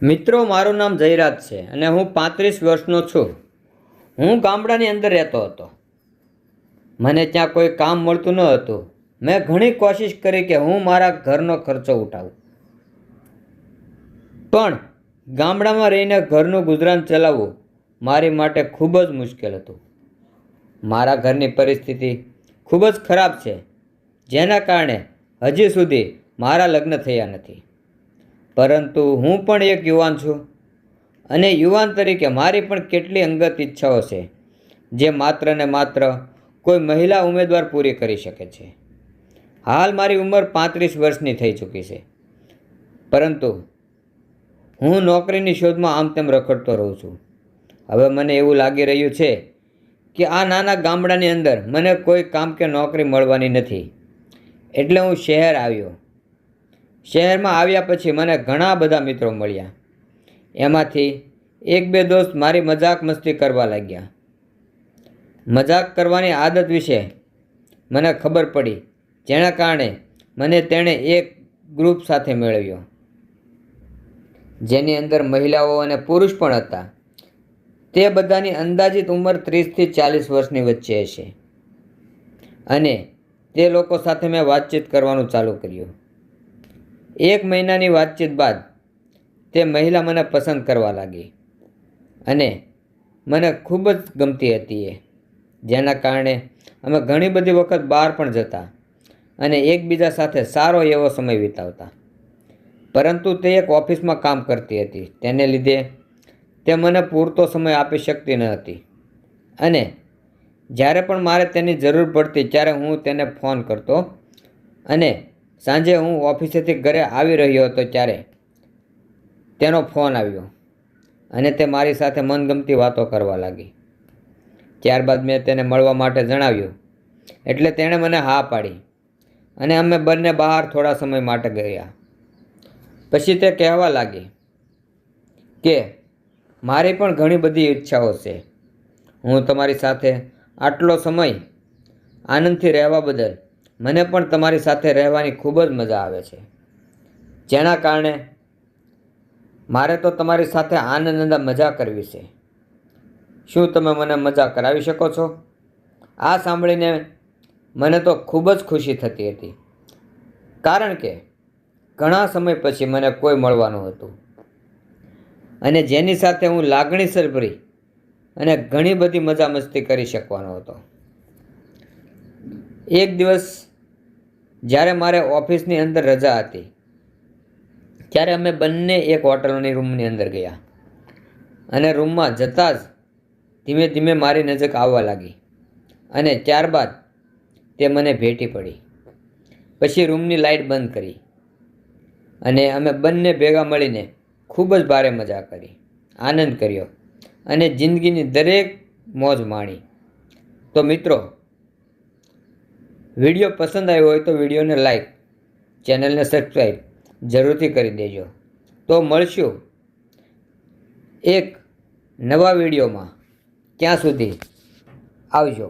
મિત્રો, મારું નામ જયરાજ છે અને હું 35 વર્ષનો છું. હું ગામડાની અંદર રહેતો હતો. મને ત્યાં કોઈ કામ મળતું ન હતું. મેં ઘણી કોશિશ કરી કે હું મારા ઘરનો ખર્ચો ઉઠાવું, પણ ગામડામાં રહીને ઘરનું ગુજરાન ચલાવવું મારી માટે ખૂબ જ મુશ્કેલ હતું. મારા ઘરની પરિસ્થિતિ ખૂબ જ ખરાબ છે, જેના કારણે હજી સુધી મારા લગ્ન થયા નથી. પરંતુ હું પણ એક યુવાન છું અને યુવાન તરીકે મારી પણ કેટલી અંગત ઈચ્છાઓ છે જે માત્ર ને માત્ર કોઈ મહિલા ઉમેદવાર પૂરી કરી શકે છે. હાલ મારી ઉંમર 35 વર્ષની થઈ ચૂકી છે, પરંતુ હું નોકરીની શોધમાં આમ તેમ રખડતો રહું છું. હવે મને એવું લાગી રહ્યું છે કે આ નાના ગામડાની અંદર મને કોઈ કામ કે નોકરી મળવાની નથી. એટલે હું શહેર આવ્યો. શહેરમાં આવ્યા પછી મને ઘણા બધા મિત્રો મળ્યા. એમાંથી એક બે દોસ્ત મારી મજાક મસ્તી કરવા લાગ્યા. મજાક કરવાની આદત વિશે મને ખબર પડી, જેના કારણે મને તેણે એક ગ્રુપ સાથે મેળવ્યો, જેની અંદર મહિલાઓ અને પુરુષ પણ હતા. તે બધાની અંદાજિત ઉંમર 30 થી 40 વર્ષની વચ્ચે હશે. અને તે લોકો સાથે મેં વાતચીત કરવાનું ચાલુ કર્યું. 1 મહિનાની વાતચીત બાદ તે મહિલા મને પસંદ કરવા લાગી અને મને ખૂબ જ ગમતી હતી એ, જેના કારણે અમે ઘણી બધી વખત બહાર પણ જતા અને એકબીજા સાથે સારો એવો સમય વિતાવતા. પરંતુ તે એક ઓફિસમાં કામ કરતી હતી, તેને લીધે તે મને પૂરતો સમય આપી શકતી ન હતી. અને જ્યારે પણ મારે તેની જરૂર પડતી ત્યારે હું તેને ફોન કરતો અને સાંજે હું ઓફિસેથી ઘરે આવી રહ્યો હતો ત્યારે તેનો ફોન આવ્યો અને તે મારી સાથે મનગમતી વાતો કરવા લાગી. ત્યારબાદ મેં તેને મળવા માટે જણાવ્યું, એટલે તેણે મને હા પાડી અને અમે બંને બહાર થોડા સમય માટે ગયા. પછી તે કહેવા લાગી કે મારી પણ ઘણી બધી ઈચ્છાઓ છે. હું તમારી સાથે આટલો સમય આનંદથી રહેવા બદલ મને પણ તમારી સાથે રહેવાની ખૂબ જ મજા આવે છે, જેના કારણે મારે તો તમારી સાથે આનંદ મજા કરવી છે. શું તમે મને મજા કરાવી શકો છો? આ સાંભળીને મને તો ખૂબ જ ખુશી થતી હતી, કારણ કે ઘણા સમય પછી મને કોઈ મળવાનું હતું અને જેની સાથે હું લાગણીસભરી અને ઘણી બધી મજા મસ્તી કરી શકવાનો હતો. એક દિવસ જ્યારે મારે ઓફિસની અંદર રજા હતી ત્યારે અમે બંને એક હોટલની રૂમની અંદર ગયા અને રૂમમાં જતાં જ ધીમે ધીમે મારી નજીક આવવા લાગી અને ત્યારબાદ તે મને ભેટી પડી. પછી રૂમની લાઇટ બંધ કરી અને અમે બંને ભેગા મળીને ખૂબ જ ભારે મજા કરી, આનંદ કર્યો અને જિંદગીની દરેક મોજ માણી. તો મિત્રો, વિડીયો પસંદ આવ્યો હોય તો વિડીયોને લાઈક, ચેનલને સબસ્ક્રાઈબ જરૂરથી કરી દેજો. તો મળશું એક નવા વિડીયોમાં. ત્યાં સુધી આવજો.